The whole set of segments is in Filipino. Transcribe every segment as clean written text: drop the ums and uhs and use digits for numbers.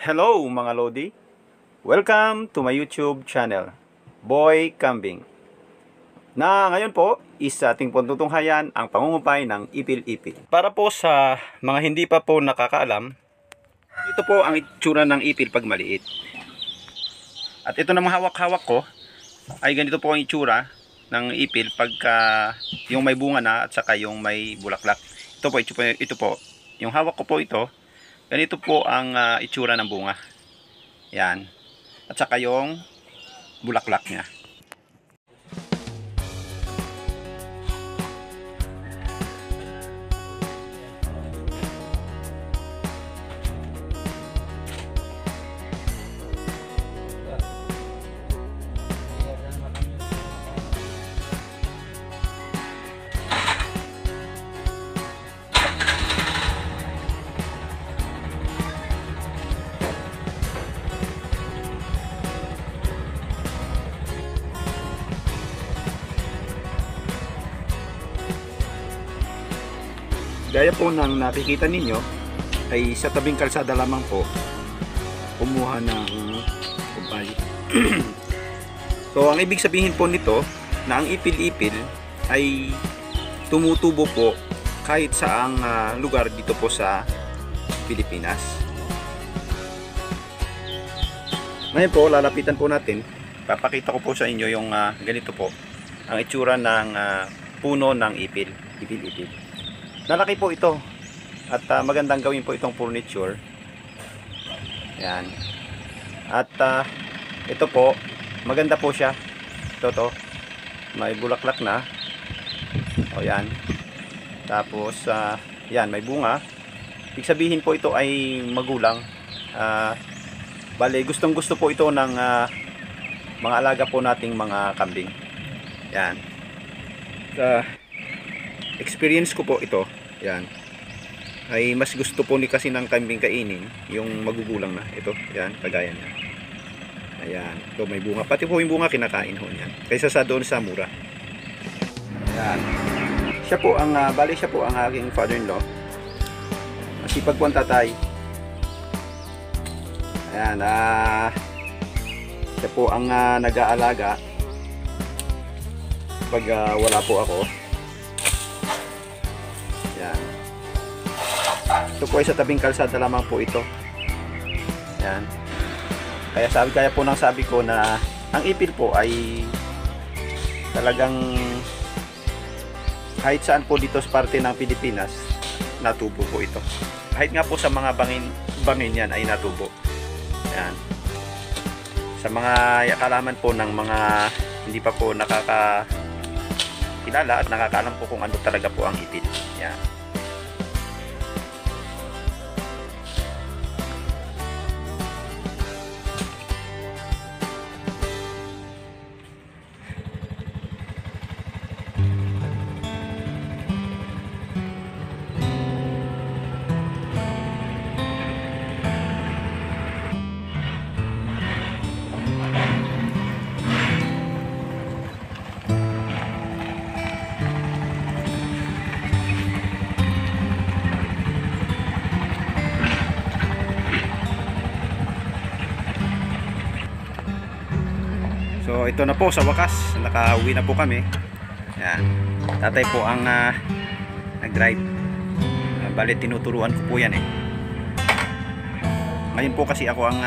Hello mga Lodi! Welcome to my YouTube channel, Boy Kambing. Na ngayon po is ating pagtutunghayan ang pangungupay ng ipil-ipil. Para po sa mga hindi pa po nakakaalam, ito po ang itsura ng ipil pag maliit. At ito namang hawak-hawak ko ay ganito po ang itsura ng ipil pagka yung may bunga na at saka yung may bulaklak. Ito po, yung hawak ko po ito. Ganito po ang itsura ng bunga. Yan. At saka yung bulaklak niya. Gaya po ng nakikita ninyo ay sa tabing kalsada lamang po kumuha ng kupay. So ang ibig sabihin po nito na ang ipil-ipil ay tumutubo po kahit saang lugar dito po sa Pilipinas. Ngayon po lalapitan po natin, papakita ko po sa inyo yung ganito po ang itsura ng puno ng ipil-ipil. Nalaki po ito at magandang gawin po itong furniture. Yan. At ito po, maganda po siya. Ito. May bulaklak na. O yan. Tapos yan, may bunga. Ibig sabihin po ito ay magulang. Bale, gustong gusto po ito ng mga alaga po nating mga kambing. Yan. Experience ko po ito, yan, ay mas gusto po ni kasi ng kambing kainin yung magugulang na ito, yan, kagaya niya. Ayan, ito may bunga, pati po yung bunga kinakain ho niyan, kaysa sa doon sa mura. Ayan, siya po ang bali siya po ang aking father-in-law, masipag po ang tatay. Ayan, siya po ang nag-aalaga pag wala po ako. Yan. Ito po ay sa tabing kalsada lamang po ito. Yan. Kaya po nang sabi ko na ang ipil po ay talagang kahit saan po dito sa parte ng Pilipinas natubo po ito. Kahit nga po sa mga bangin yan ay natubo. Yan. Sa mga kalaman po ng mga hindi pa po kilala at nakakaalam po kung ano talaga po ang ipil. Yan. So ito na po sa wakas, nakauwi na po kami. Yan. Tatay po ang nag-drive. Bali tinuturuan ko po yan eh. Ngayon po kasi ako ang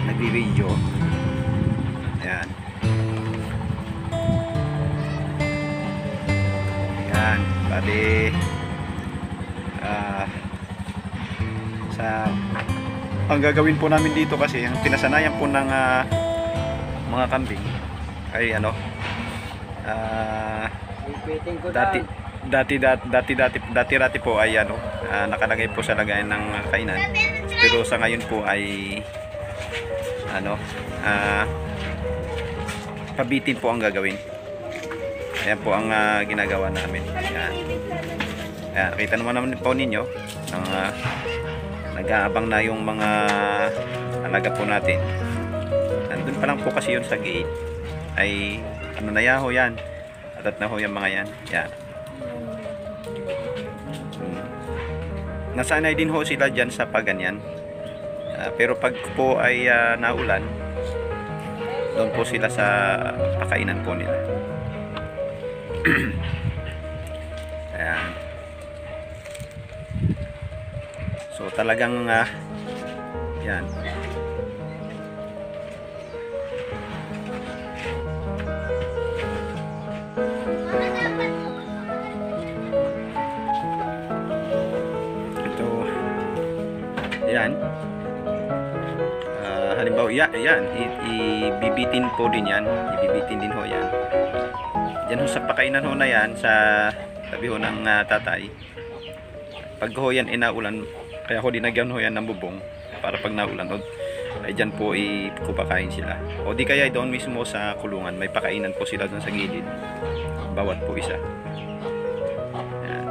nagbi-video. Yan. Yan, bali ang gagawin po namin dito kasi ang pinasanayan po ng mga kambing ay ano dati po ay ano nakalagay po sa lagayan ng kainan, pero sa ngayon po ay ano pabitin po ang gagawin. Ayan po ang ginagawa namin. Ayan. Ayan, kita naman po ninyo ang nag-aabang na yung mga alaga po natin. Nandun pa lang po kasi yun sa gate. Ay ano na yaho yan. Atat na ho yung mga yan. Yan. nasanay din ho sila dyan sa paganyan. Pero pag po ay naulan, doon po sila sa pakainan po nila. Ayan. So talagang yan. Ito yan. Halimbawa yan, ibibitin po din yan, ibibitin din ho yan. Yan ho sa pakainan ho na yan, sa tabi ho ng tatay. Pag ho yan inaulan, kaya ho dinagyan ho yan ng bubong para pag naulan ay dyan po ipapakain sila. O di kaya doon mismo sa kulungan, may pakainan po sila doon sa gilid, bawat po isa. Yan.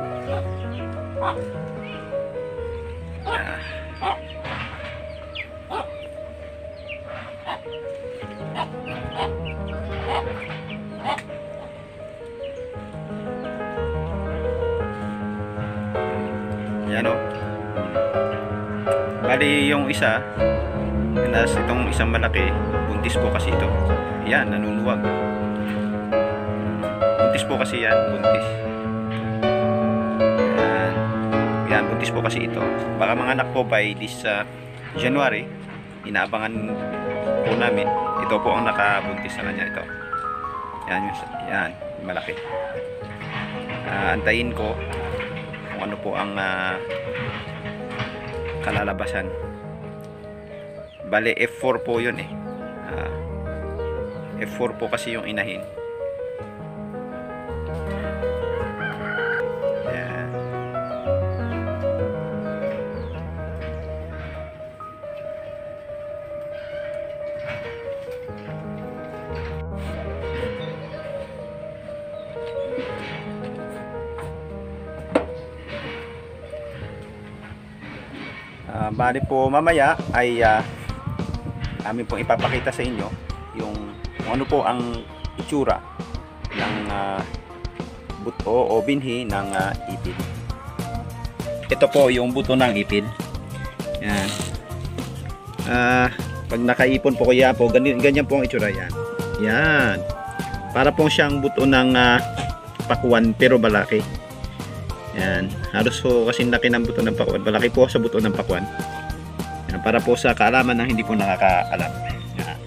Yan. Yan o. Bali yung isa, itong isang malaki, buntis po kasi ito. Yan, nanunuwag. Buntis po kasi yan, buntis. Yan. Yan, buntis po kasi ito. Baka mga anak po by this January, inaabangan po namin. Ito po ang nakabuntis sa kanya ito. Yan, malaki. Antayin ko kung ano po ang kalalabasan. Bale F4 po yun eh. F4 po kasi yung inahin. Yan. Bali po mamaya ay amin pong ipapakita sa inyo yung kung ano po ang itsura ng buto o binhi ng ipil. Ito po yung buto ng ipil. Yan. Pag nakaipon po kaya po ganyan po ang itsura yan. Yan. Para po siyang buto ng pakuan pero balaki. Yan, halos po kasi laki ng buto ng pakuan. Malaki po sa buto ng pakuan. Yan, para po sa kaalaman ng hindi po nakakaalam. Yan.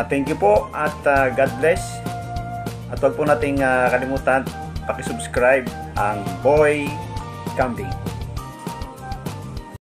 Thank you po at God bless. At huwag po nating kalimutan pakisubscribe ang Boy Camping.